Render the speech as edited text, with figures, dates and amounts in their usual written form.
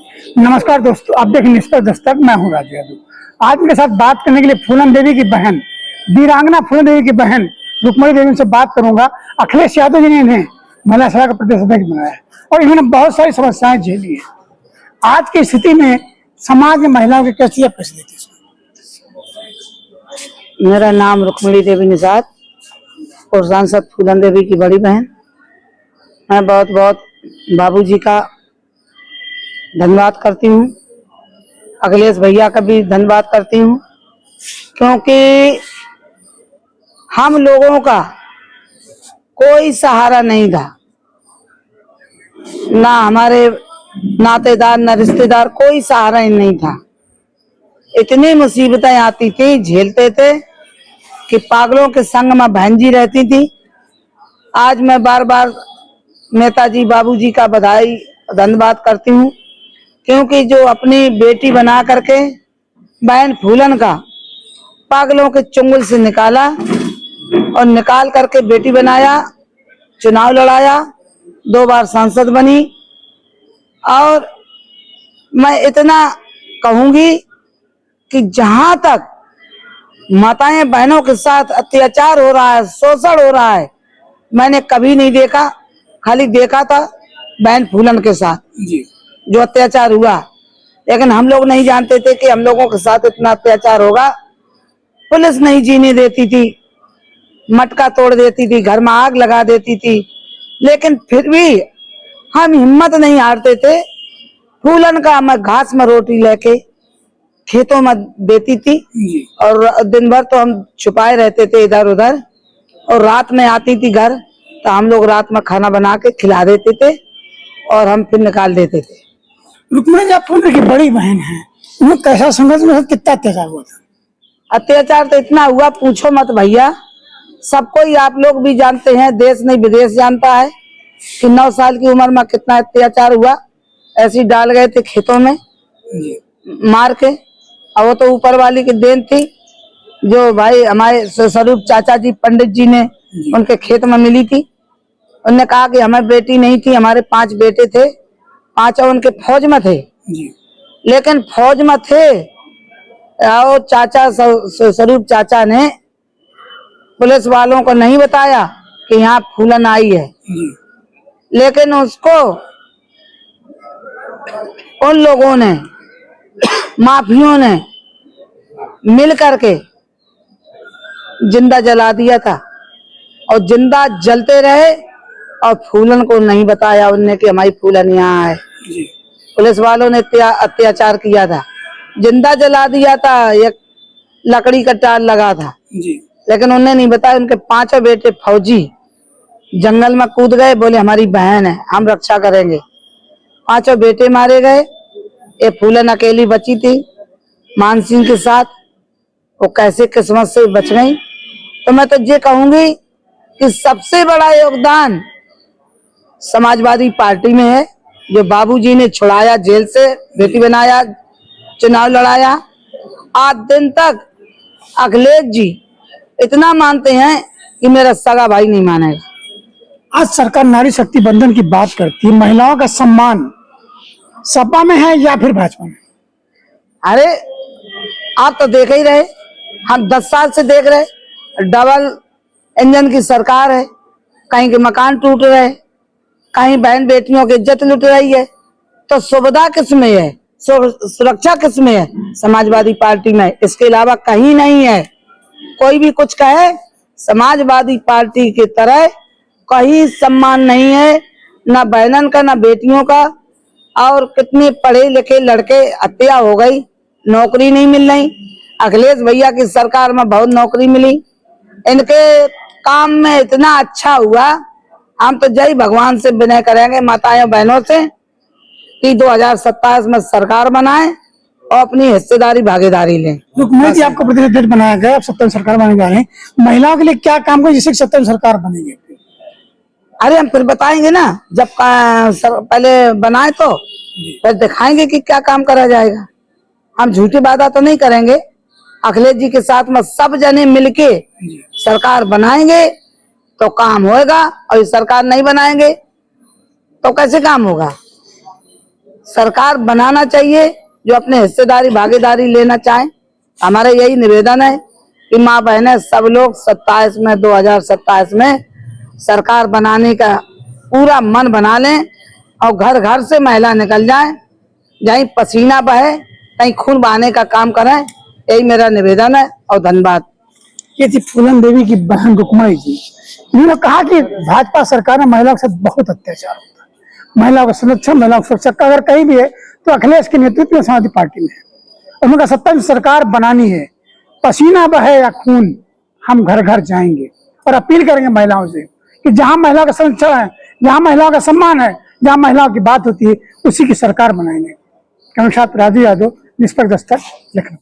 नमस्कार दोस्तों, आप देख निष्पक्ष दस्तक। मैं हूं राजू यादव। आज मेरे साथ बात करने के लिए फूलन देवी की बहन, वीरांगना फूलन देवी की बहन रुक्मणी देवी से बात करूंगा। अखिलेश यादव जी ने इन्हें महिला सभा का प्रदेश अध्यक्ष बनाया है और इन्होंने बहुत सारी समस्याएं झेली है। आज की स्थिति में समाज में महिलाओं की कैसी परिस्थिति है? मेरा नाम रुक्मणी देवी निषाद और सांसद फूलन देवी की बड़ी बहन। मैं बहुत बहुत बाबूजी का धन्यवाद करती हूँ, अखिलेश भैया का भी धन्यवाद करती हूँ, क्योंकि हम लोगों का कोई सहारा नहीं था, ना हमारे नातेदार ना रिश्तेदार, कोई सहारा ही नहीं था। इतनी मुसीबतें आती थी, झेलते थे कि पागलों के संग में बहन जी रहती थी। आज मैं बार बार नेताजी बाबूजी का बधाई धन्यवाद करती हूँ, क्योंकि जो अपनी बेटी बना करके बहन फूलन का पागलों के चुंगल से निकाला और निकाल करके बेटी बनाया, चुनाव लड़ाया, 2 बार सांसद बनी। और मैं इतना कहूंगी कि जहां तक माताएं बहनों के साथ अत्याचार हो रहा है, शोषण हो रहा है, मैंने कभी नहीं देखा। खाली देखा था बहन फूलन के साथ जी जो अत्याचार हुआ, लेकिन हम लोग नहीं जानते थे कि हम लोगों के साथ इतना अत्याचार होगा। पुलिस नहीं जीने देती थी, मटका तोड़ देती थी, घर में आग लगा देती थी, लेकिन फिर भी हम हिम्मत नहीं हारते थे। फूलन का मैं घास में रोटी लेके खेतों में देती थी जी। और दिन भर तो हम छुपाए रहते थे इधर उधर, और रात में आती थी घर तो हम लोग रात में खाना बना के खिला देते थे और हम फिर निकाल देते थे। रुक्मणी जी, आप फूलन की बड़ी बहन है, उन्हें कैसा संघर्ष में कितना अत्याचार हुआ था? अत्याचार तो इतना हुआ पूछो मत भैया। सबको ही आप लोग भी जानते हैं, देश नहीं विदेश जानता है कि 9 साल की उम्र में कितना अत्याचार हुआ। ऐसे डाल गए थे खेतों में मार के, और वो तो ऊपर वाली की देन थी। जो भाई हमारे स्वरूप चाचा जी पंडित जी ने उनके खेत में मिली थी। उन्होंने कहा कि हमें बेटी नहीं थी, हमारे 5 बेटे थे, 5 उनके फौज में थे जी। लेकिन फौज में थे और चाचा स्वरूप चाचा ने पुलिस वालों को नहीं बताया कि यहाँ फूलन आई है जी। लेकिन उसको उन लोगों ने, माफियों ने मिल करके जिंदा जला दिया था और जिंदा जलते रहे और फूलन को नहीं बताया उनने कि हमारी फूलन यहाँ है। जी। पुलिस वालों ने अत्याचार किया था, जिंदा जला दिया था, एक लकड़ी का टाल लगा था जी। लेकिन उन्हें नहीं बताया। उनके 5 बेटे फौजी जंगल में कूद गए, बोले हमारी बहन है, हम रक्षा करेंगे। 5 बेटे मारे गए, ये फूलन अकेली बची थी मानसिंह के साथ। वो कैसे किस्मत से बच गई। तो मैं तो ये कहूंगी कि सबसे बड़ा योगदान समाजवादी पार्टी में है, जो बाबूजी ने छुड़ाया जेल से, बेटी बनाया, चुनाव लड़ाया। आज दिन तक अखिलेश जी इतना मानते हैं कि मेरा सगा भाई नहीं मानेगा। आज सरकार नारी शक्ति बंधन की बात करती है, महिलाओं का सम्मान सपा में है या फिर भाजपा में? अरे आप तो देख ही रहे, हम 10 साल से देख रहे, डबल इंजन की सरकार है। कहीं के मकान टूट रहे, कहीं बहन बेटियों की इज्जत लुट रही है। तो सुविधा किसमें है, सुरक्षा किसमें है? समाजवादी पार्टी में, इसके अलावा कहीं नहीं है। कोई भी कुछ कहे, समाजवादी पार्टी की तरह कहीं सम्मान नहीं है, ना बहनन का ना बेटियों का। और कितने पढ़े लिखे लड़के हत्या हो गई, नौकरी नहीं मिल रही। अखिलेश भैया की सरकार में बहुत नौकरी मिली, इनके काम में इतना अच्छा हुआ। हम तो जय भगवान से विनय करेंगे माताएं बहनों से कि 2027 में सरकार बनाए और अपनी हिस्सेदारी भागीदारी लें। रुक्मणी जी, आपको प्रदेश अध्यक्ष बनाया गया, आप सत्ता में सरकार बनाने जा रहे हैं, महिलाओं के लिए क्या काम करें जिससे सत्ता में सरकार बनेगी? अरे हम फिर बताएंगे ना, जब पहले बनाए तो फिर दिखाएंगे कि क्या काम करा जाएगा। हम झूठी वादा तो नहीं करेंगे। अखिलेश जी के साथ में सब जने मिलके सरकार बनाएंगे तो काम होगा, और सरकार नहीं बनाएंगे तो कैसे काम होगा? सरकार बनाना चाहिए जो अपने हिस्सेदारी भागीदारी लेना चाहे। हमारा यही निवेदन है कि माँ बहनें सब लोग 2027 में सरकार बनाने का पूरा मन बना लें और घर घर से महिला निकल जाए, जहीं पसीना बहे कहीं खून बहाने का काम करें। यही मेरा निवेदन है और धन्यवाद। ये थी फूलन देवी की बहन रुक्मणी जी। उन्होंने कहा कि भाजपा सरकार में महिलाओं के साथ बहुत अत्याचार होता है, महिलाओं का संरक्षण, महिलाओं की सुरक्षा अगर कहीं भी है तो अखिलेश के नेतृत्व में समाजवादी पार्टी में है। उन्होंने कहा 27 सरकार बनानी है, पसीना बहे या खून, हम घर घर जाएंगे और अपील करेंगे महिलाओं से कि जहां महिलाओं का संरक्षण है, जहां महिलाओं का सम्मान है, जहां महिलाओं की बात होती है, उसी की सरकार बनाएंगे। राजू यादव, निष्पक्ष दस्तक, लखनऊ।